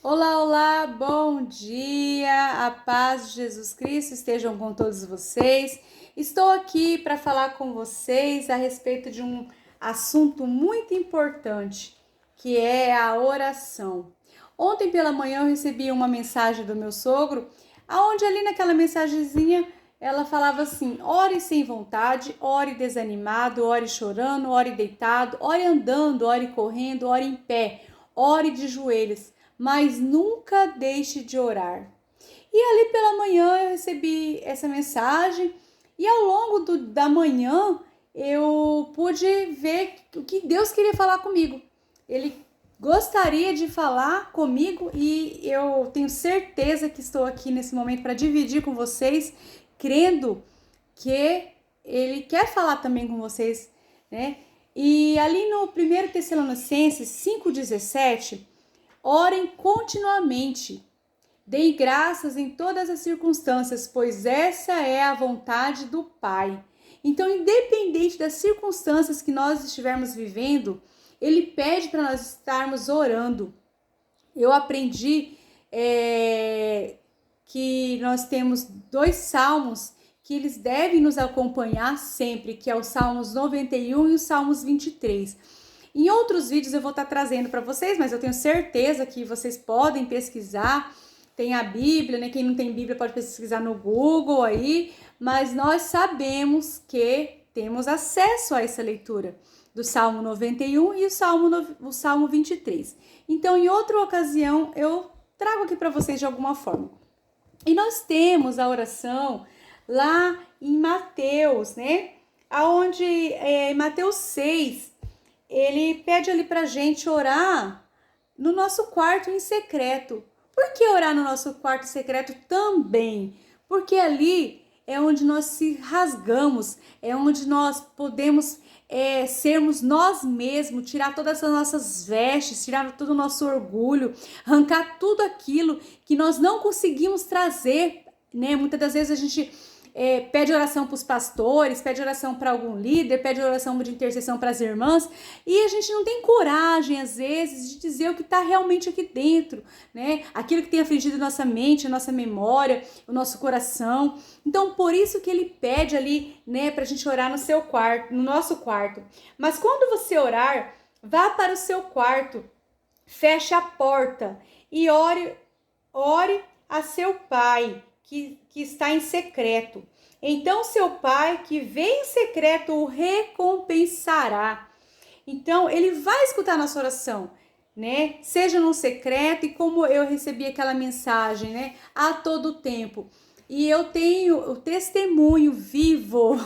Olá, olá, bom dia, a paz de Jesus Cristo estejam com todos vocês. Estou aqui para falar com vocês a respeito de um assunto muito importante, que é a oração. Ontem pela manhã eu recebi uma mensagem do meu sogro, aonde ali naquela mensagenzinha ela falava assim: ore sem vontade, ore desanimado, ore chorando, ore deitado, ore andando, ore correndo, ore em pé, ore de joelhos, mas nunca deixe de orar. E ali pela manhã eu recebi essa mensagem e ao longo da manhã eu pude ver o que Deus queria falar comigo. Ele gostaria de falar comigo e eu tenho certeza que estou aqui nesse momento para dividir com vocês, crendo que Ele quer falar também com vocês, né? E ali no 1 Tessalonicenses 5,17, orem continuamente, deem graças em todas as circunstâncias, pois essa é a vontade do Pai. Então, independente das circunstâncias que nós estivermos vivendo, Ele pede para nós estarmos orando. Eu aprendi que nós temos 2 salmos que eles devem nos acompanhar sempre, que é o Salmos 91 e o Salmos 23. Em outros vídeos eu vou estar trazendo para vocês, mas eu tenho certeza que vocês podem pesquisar. Tem a Bíblia, né? Quem não tem Bíblia pode pesquisar no Google aí, mas nós sabemos que temos acesso a essa leitura do Salmo 91 e o Salmo 23. Então, em outra ocasião, eu trago aqui para vocês de alguma forma. E nós temos a oração lá em Mateus, né? Aonde em Mateus 6, ele pede ali pra gente orar no nosso quarto em secreto. Por que orar no nosso quarto secreto também? Porque ali é onde nós se rasgamos, é onde nós podemos sermos nós mesmos, tirar todas as nossas vestes, tirar todo o nosso orgulho, arrancar tudo aquilo que nós não conseguimos trazer, né? Muitas das vezes a gente pede oração para os pastores, pede oração para algum líder, pede oração de intercessão para as irmãs, e a gente não tem coragem, às vezes, de dizer o que está realmente aqui dentro, né? Aquilo que tem afligido nossa mente, a nossa memória, o nosso coração. Então, por isso que ele pede ali, né, para a gente orar no seu quarto, no nosso quarto. Mas quando você orar, vá para o seu quarto, feche a porta e ore a seu pai, que está em secreto. Então seu pai que vê em secreto o recompensará. Então ele vai escutar a nossa oração, né? Seja no secreto, e como eu recebi aquela mensagem, né? A todo tempo. E eu tenho o testemunho vivo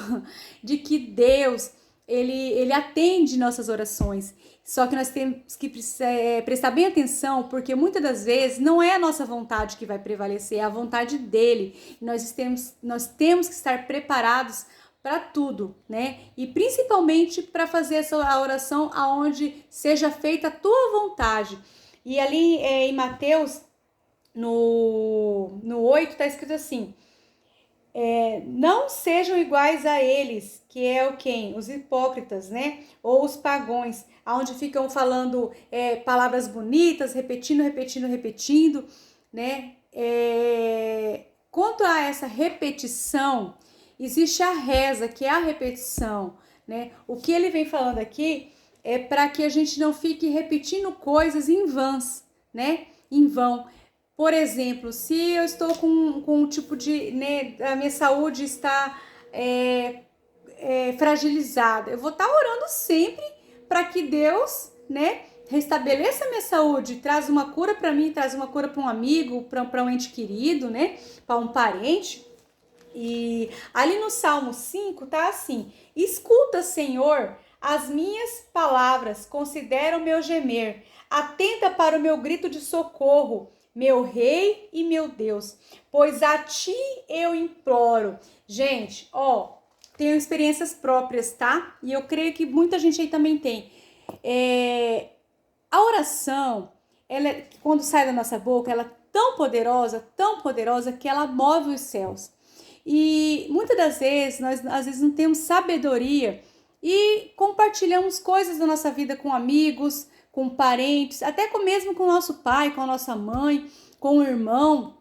de que Deus, ele atende nossas orações. Só que nós temos que prestar bem atenção, porque muitas das vezes não é a nossa vontade que vai prevalecer, é a vontade dele. Nós temos que estar preparados para tudo, né? E principalmente para fazer essa oração aonde seja feita a tua vontade. E ali em Mateus, no 8, está escrito assim: não sejam iguais a eles, que é o quem? Os hipócritas, né? Ou os pagões, onde ficam falando palavras bonitas, repetindo, né? Quanto a essa repetição, existe a reza, que é a repetição, né? O que ele vem falando aqui é para que a gente não fique repetindo coisas em vãs, né? Em vão. Por exemplo, se eu estou com um tipo de, né, a minha saúde está fragilizada, eu vou estar orando sempre para que Deus, né, restabeleça a minha saúde, traz uma cura para mim, traz uma cura para um amigo, para um ente querido, né, para um parente. E ali no Salmo 5 tá assim: escuta, Senhor, as minhas palavras, considera o meu gemer, atenta para o meu grito de socorro, meu Rei e meu Deus, pois a ti eu imploro. Gente, ó, tenho experiências próprias, tá? E eu creio que muita gente aí também tem. A oração, ela, quando sai da nossa boca, ela é tão poderosa que ela move os céus. E muitas das vezes, nós às vezes não temos sabedoria e compartilhamos coisas da nossa vida com amigos, com parentes, até mesmo com o nosso pai, com a nossa mãe, com o irmão,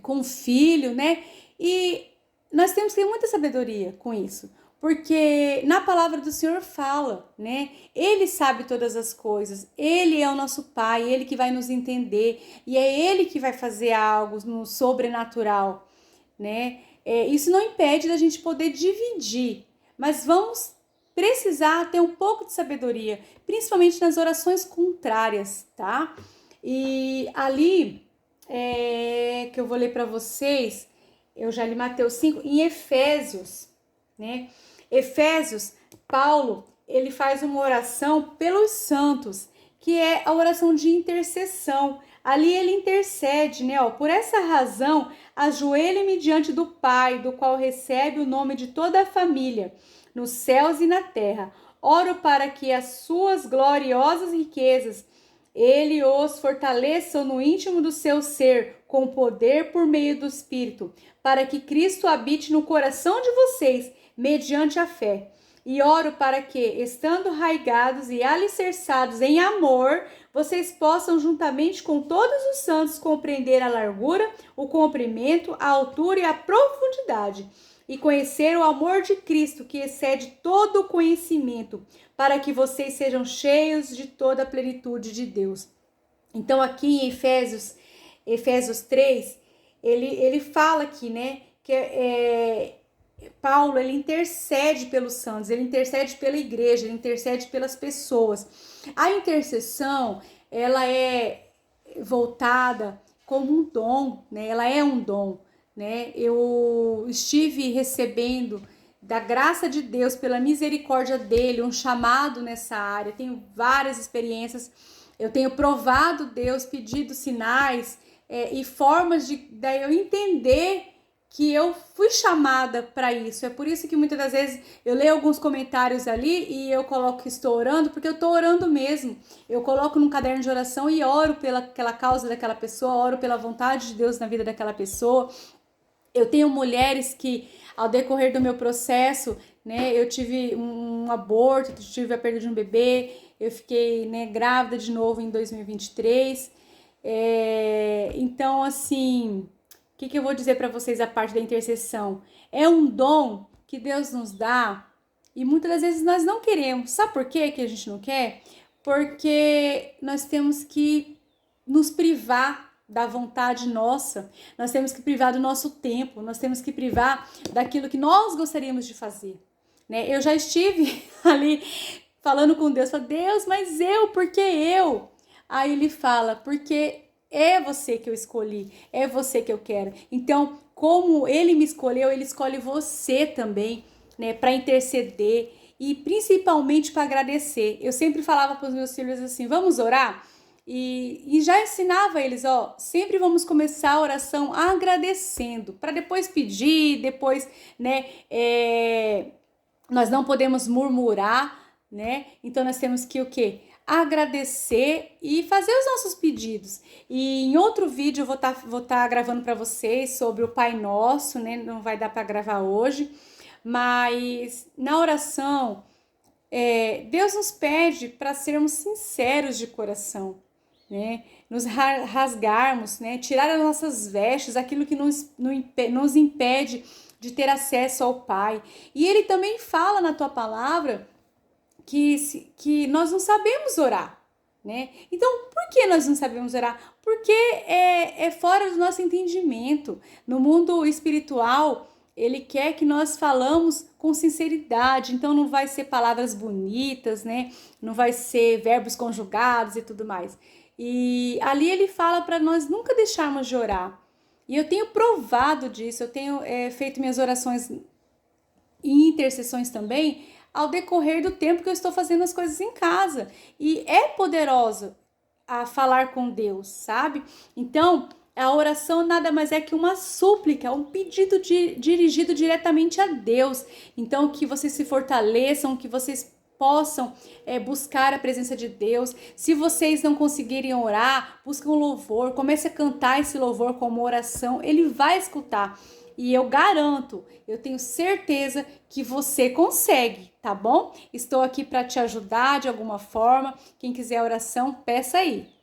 com o filho, né? E nós temos que ter muita sabedoria com isso, porque na palavra do Senhor fala, né? Ele sabe todas as coisas, ele é o nosso pai, ele que vai nos entender e é ele que vai fazer algo no sobrenatural, né? Isso não impede da gente poder dividir, mas vamos precisar ter um pouco de sabedoria, principalmente nas orações contrárias, tá? E ali, que eu vou ler para vocês, eu já li Mateus 5, em Efésios, né? Efésios, Paulo, ele faz uma oração pelos santos, que é a oração de intercessão. Ali ele intercede, né? Por essa razão, ajoelhe-me diante do Pai, do qual recebe o nome de toda a família, nos céus e na terra. Oro para que as suas gloriosas riquezas, ele os fortaleça no íntimo do seu ser, com poder por meio do Espírito, para que Cristo habite no coração de vocês, mediante a fé. E oro para que, estando arraigados e alicerçados em amor, vocês possam, juntamente com todos os santos, compreender a largura, o comprimento, a altura e a profundidade, e conhecer o amor de Cristo, que excede todo o conhecimento, para que vocês sejam cheios de toda a plenitude de Deus. Então, aqui em Efésios 3, ele fala aqui, né, que Paulo, ele intercede pelos santos, ele intercede pela igreja, ele intercede pelas pessoas. A intercessão, ela é voltada como um dom, né? Ela é um dom, né? Eu estive recebendo da graça de Deus, pela misericórdia dele, um chamado nessa área. Tenho várias experiências, eu tenho provado Deus, pedido sinais e formas de eu entender que eu fui chamada para isso. É por isso que muitas das vezes eu leio alguns comentários ali e eu coloco que estou orando, porque eu estou orando mesmo. Eu coloco num caderno de oração e oro pelaquela causa daquela pessoa, oro pela vontade de Deus na vida daquela pessoa. Eu tenho mulheres que, ao decorrer do meu processo, né, eu tive um aborto, tive a perda de um bebê, eu fiquei, né, grávida de novo em 2023. Então, assim, o que eu vou dizer para vocês a parte da intercessão? É um dom que Deus nos dá e muitas das vezes nós não queremos. Sabe por quê que a gente não quer? Porque nós temos que nos privar da vontade nossa, nós temos que privar do nosso tempo, nós temos que privar daquilo que nós gostaríamos de fazer, né? Eu já estive ali falando com Deus, falei, Deus, mas por que eu? Aí ele fala, porque é você que eu escolhi, é você que eu quero. Então, como ele me escolheu, ele escolhe você também, né, para interceder e principalmente para agradecer. Eu sempre falava para os meus filhos assim, vamos orar? E já ensinava eles, sempre vamos começar a oração agradecendo, para depois pedir, depois, né, nós não podemos murmurar, né, então nós temos que o quê? Agradecer e fazer os nossos pedidos. E em outro vídeo eu vou tá gravando para vocês sobre o Pai Nosso, né, não vai dar para gravar hoje, mas na oração, Deus nos pede para sermos sinceros de coração, né? Nos rasgarmos, né? Tirar as nossas vestes, aquilo que nos impede de ter acesso ao Pai. E ele também fala na tua palavra que nós não sabemos orar, né? Então, por que nós não sabemos orar? Porque é fora do nosso entendimento. No mundo espiritual, ele quer que nós falamos com sinceridade, então não vai ser palavras bonitas, né? Não vai ser verbos conjugados e tudo mais. E ali ele fala para nós nunca deixarmos de orar. E eu tenho provado disso, eu tenho feito minhas orações e intercessões também ao decorrer do tempo que eu estou fazendo as coisas em casa. E é poderoso a falar com Deus, sabe? Então, a oração nada mais é que uma súplica, um pedido dirigido diretamente a Deus. Então, que vocês se fortaleçam, que vocês possam buscar a presença de Deus. Se vocês não conseguirem orar, busquem um louvor, comece a cantar esse louvor como oração, ele vai escutar. E eu garanto, eu tenho certeza que você consegue. tá bom? Estou aqui para te ajudar de alguma forma. Quem quiser oração, peça aí.